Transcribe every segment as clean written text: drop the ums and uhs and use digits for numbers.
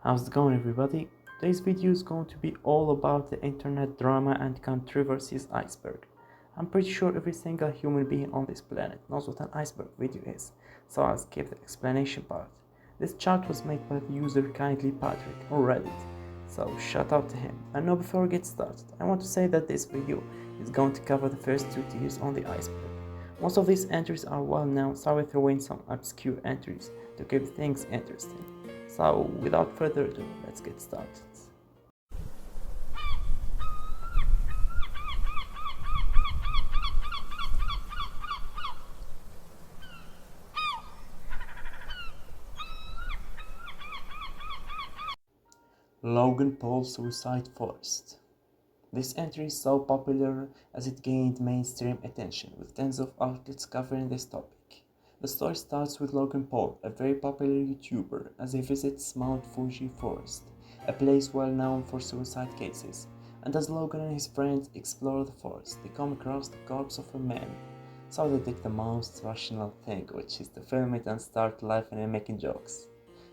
How's it going, everybody? Today's video is going to be all about the internet drama and controversies iceberg. I'm pretty sure every single human being on this planet knows what an iceberg video is, so I'll skip the explanation part. This chart was made by the user Kindly Patrick on Reddit, so shout out to him. And now before we get started, I want to say that this video is going to cover the first two tiers on the iceberg. Most of these entries are well known, so I will throw in some obscure entries to keep things interesting. So without further ado, let's get started. Logan Paul Suicide Forest. This entry is so popular as it gained mainstream attention, with tens of outlets covering this topic. The story starts with Logan Paul, a very popular YouTuber, as he visits Mount Fuji Forest, a place well known for suicide cases. And as Logan and his friends explore the forest, they come across the corpse of a man. So they did the most rational thing, which is to film it and start laughing and making jokes.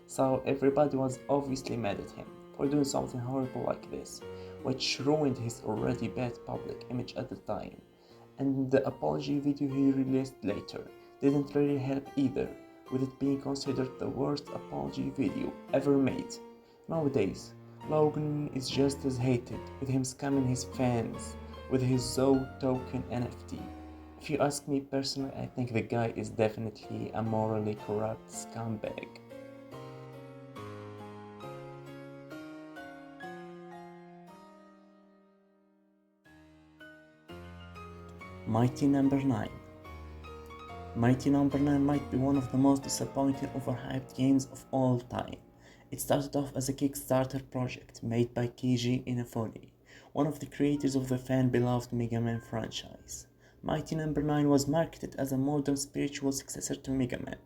So everybody was obviously mad at him for doing something horrible like this, which ruined his already bad public image at the time. And the apology video he released later didn't really help either, with it being considered the worst apology video ever made. Nowadays, Logan is just as hated, with him scamming his fans with his Zoe token NFT. If you ask me personally, I think the guy is definitely a morally corrupt scumbag. Mighty Number 9. Mighty Number 9 might be one of the most disappointing overhyped games of all time. It started off as a Kickstarter project made by Keiji Inafune, one of the creators of the fan-beloved Mega Man franchise. Mighty Number 9 was marketed as a modern spiritual successor to Mega Man.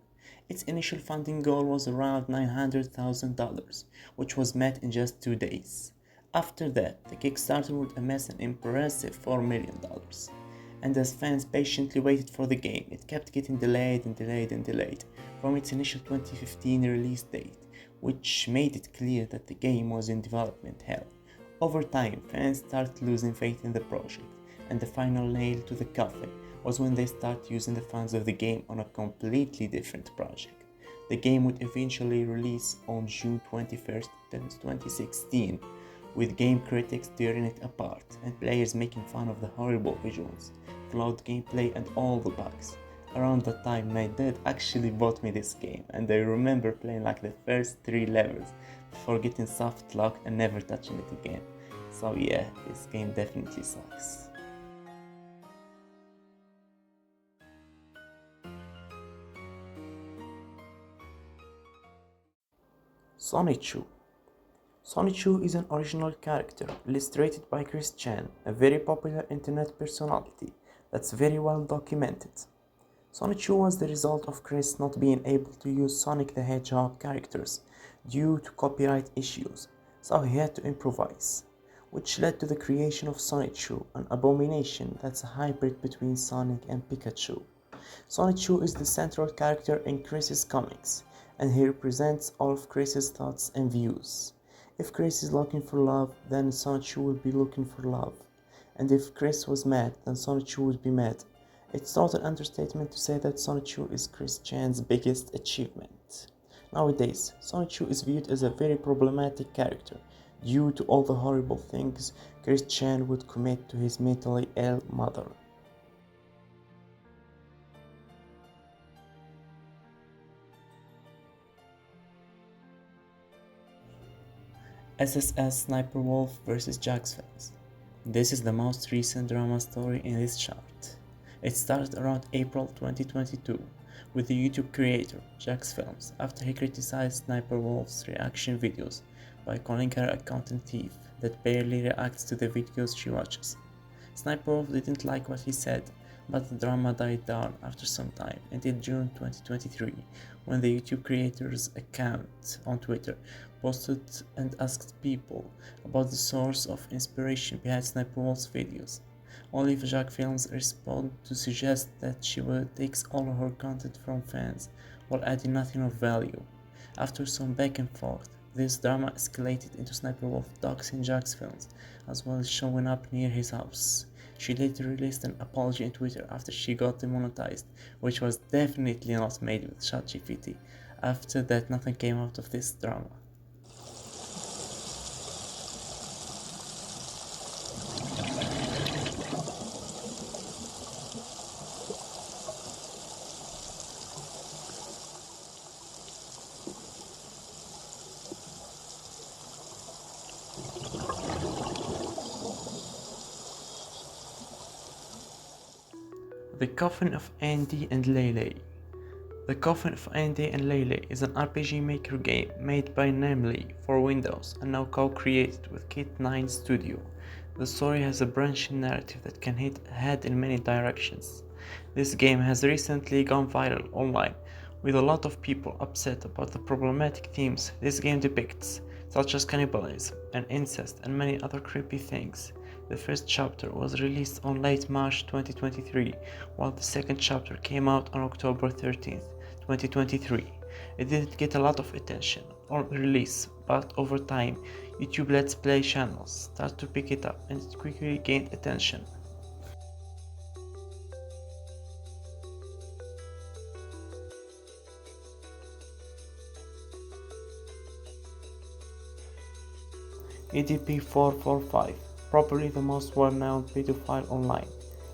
Its initial funding goal was around $900,000, which was met in just 2 days. After that, the Kickstarter would amass an impressive $4 million. And as fans patiently waited for the game, it kept getting delayed from its initial 2015 release date, which made it clear that the game was in development hell. Over time, fans started losing faith in the project, and the final nail to the coffin was when they started using the funds of the game on a completely different project. The game would eventually release on June 21st, 2016, with game critics tearing it apart and players making fun of the horrible visuals, flawed gameplay and all the bugs. Around that time, my dad actually bought me this game, and I remember playing like the first 3 levels before getting soft locked and never touching it again. So yeah, this game definitely sucks. Sonichu. Sonichu is an original character illustrated by Chris Chan, a very popular internet personality that's very well documented. Sonichu was the result of Chris not being able to use Sonic the Hedgehog characters due to copyright issues, so he had to improvise, which led to the creation of Sonichu, an abomination that's a hybrid between Sonic and Pikachu. Sonichu is the central character in Chris's comics, and he represents all of Chris's thoughts and views. If Chris is looking for love, then Sonichu will be looking for love. And if Chris was mad, then Sonichu would be mad. It's not an understatement to say that Sonichu is Chris Chan's biggest achievement. Nowadays, Sonichu is viewed as a very problematic character due to all the horrible things Chris Chan would commit to his mentally ill mother. SSS Sniper Wolf vs Jax Films. This is the most recent drama story in this chart. It started around April 2022 with the YouTube creator Jax Films after he criticized Sniper Wolf's reaction videos by calling her a content thief that barely reacts to the videos she watches. Sniper Wolf didn't like what he said, but the drama died down after some time until June 2023, when the YouTube creator's account on Twitter posted and asked people about the source of inspiration behind Sniper Wolf's videos. Only if Jack Films responded to suggest that she takes all of her content from fans while adding nothing of value. After some back and forth, This drama escalated into Sniper Wolf doxing Jack's films, as well as showing up near his house. She later released an apology on Twitter after she got demonetized, which was definitely not made with ChatGPT. After that, nothing came out of this drama. The Coffin of Andy and Lele. The Coffin of Andy and Lele is an RPG Maker game made by Namely for Windows and now co-created with Kit 9 Studio. The story has a branching narrative that can head in many directions. This game has recently gone viral online, with a lot of people upset about the problematic themes this game depicts, such as cannibalism and incest and many other creepy things. The first chapter was released on late March 2023, while the second chapter came out on October 13th, 2023. It didn't get a lot of attention on release, but over time, YouTube Let's Play channels started to pick it up and it quickly gained attention. EDP445, probably the most well-known pedophile online.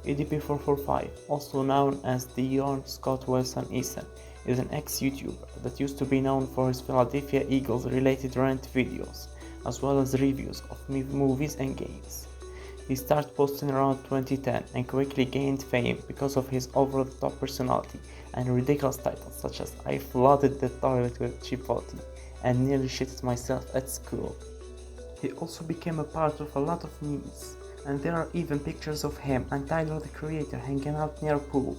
EDP445, also known as Dion Scott Wilson Eason, is an ex-YouTuber that used to be known for his Philadelphia Eagles-related rant videos, as well as reviews of movies and games. He started posting around 2010 and quickly gained fame because of his over-the-top personality and ridiculous titles such as "I flooded the toilet with Chipotle" and "Nearly shitted myself at school." He also became a part of a lot of memes, and there are even pictures of him and Tyler the Creator hanging out near a pool.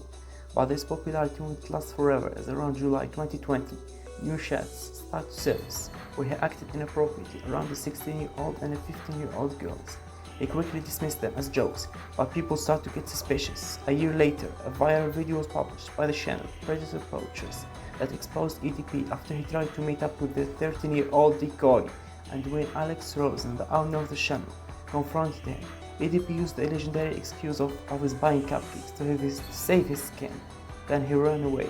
But this popularity won't last forever, as around July 2020, new chats started to surface where he acted inappropriately around a 16-year-old and a 15-year-old girls. He quickly dismissed them as jokes, but people started to get suspicious. A year later, a viral video was published by the channel Predator Poachers that exposed EDP after he tried to meet up with the 13-year-old decoy, and when Alex Rosen, the owner of the channel, confronted him, EDP used the legendary excuse of his buying cupcakes to save his skin. Then he ran away.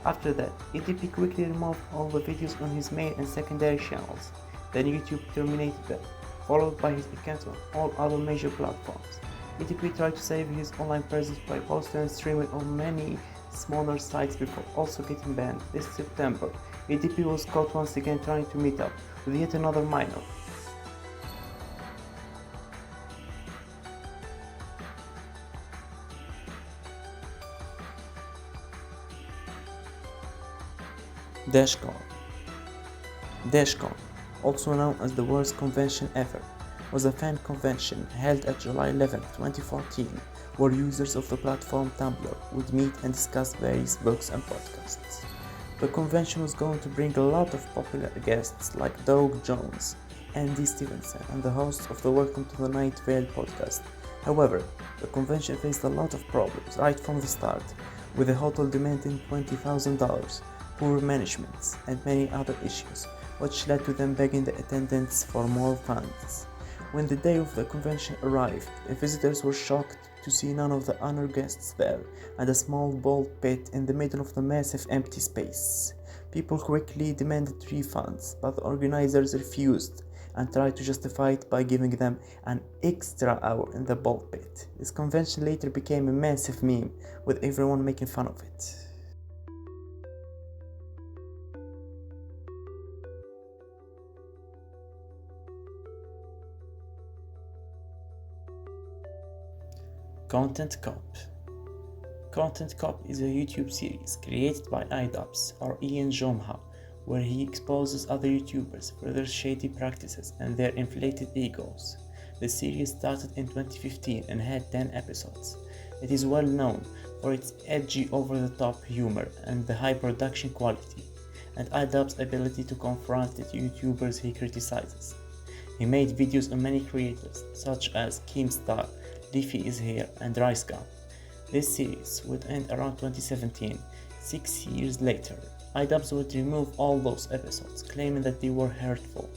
After that, EDP quickly removed all the videos on his main and secondary channels. Then YouTube terminated them, followed by his account on all other major platforms. EDP tried to save his online presence by posting and streaming on many smaller sites before also getting banned. This September, EDP was caught once again trying to meet up with yet another minor. DashCon. DashCon, also known as the worst convention ever, was a fan convention held at July 11, 2014, where users of the platform Tumblr would meet and discuss various books and podcasts. The convention was going to bring a lot of popular guests like Doug Jones, Andy Stevenson, and the hosts of the Welcome to the Night Vale podcast. However, the convention faced a lot of problems right from the start, with the hotel demanding $20,000, poor management, and many other issues, which led to them begging the attendants for more funds. When the day of the convention arrived, the visitors were shocked to see none of the honored guests there, and a small bald pit in the middle of the massive empty space. People quickly demanded refunds, but the organizers refused and tried to justify it by giving them an extra hour in the bald pit. This convention later became a massive meme, with everyone making fun of it. Content Cop. Content Cop is a YouTube series created by iDubbbz or Ian Jomha, where he exposes other YouTubers for their shady practices and their inflated egos. The series started in 2015 and had 10 episodes. It is well known for its edgy, over-the-top humor and the high production quality, and iDubbbz's ability to confront the YouTubers he criticizes. He made videos on many creators, such as Keemstar, Leafy is Here, and Rice Gun. This series would end around 2017, 6 years later. iDubbbz would remove all those episodes, claiming that they were hurtful.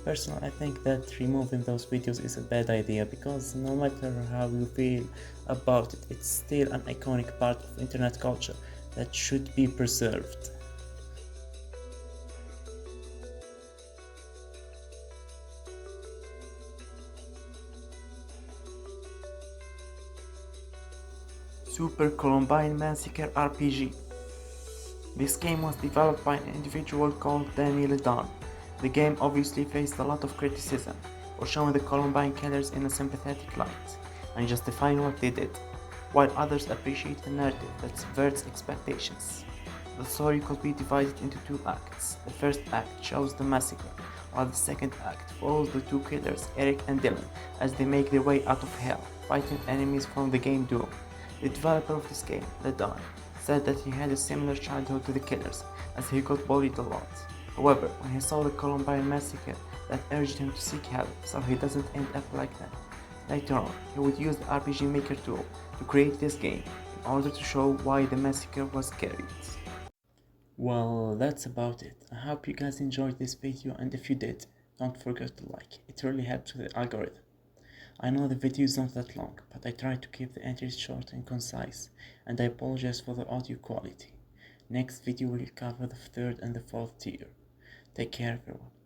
Personally, I think that removing those videos is a bad idea because no matter how you feel about it, it's still an iconic part of internet culture that should be preserved. Super Columbine Massacre RPG. This game was developed by an individual called Daniel Dunn. The game obviously faced a lot of criticism for showing the Columbine killers in a sympathetic light and justifying what they did, while others appreciate a narrative that subverts expectations. The story could be divided into two acts. The first act shows the massacre, while the second act follows the two killers, Eric and Dylan, as they make their way out of hell, fighting enemies from the game Doom. The developer of this game, Ledon, said that he had a similar childhood to the killers, as he got bullied a lot. However, when he saw the Columbine massacre, that urged him to seek help so he doesn't end up like that. Later on, he would use the RPG Maker tool to create this game in order to show why the massacre was carried. Well, that's about it. I hope you guys enjoyed this video, and if you did, don't forget to like. It really helps with the algorithm. I know the video is not that long, but I try to keep the entries short and concise, and I apologize for the audio quality. Next video will cover the third and the fourth tier. Take care everyone.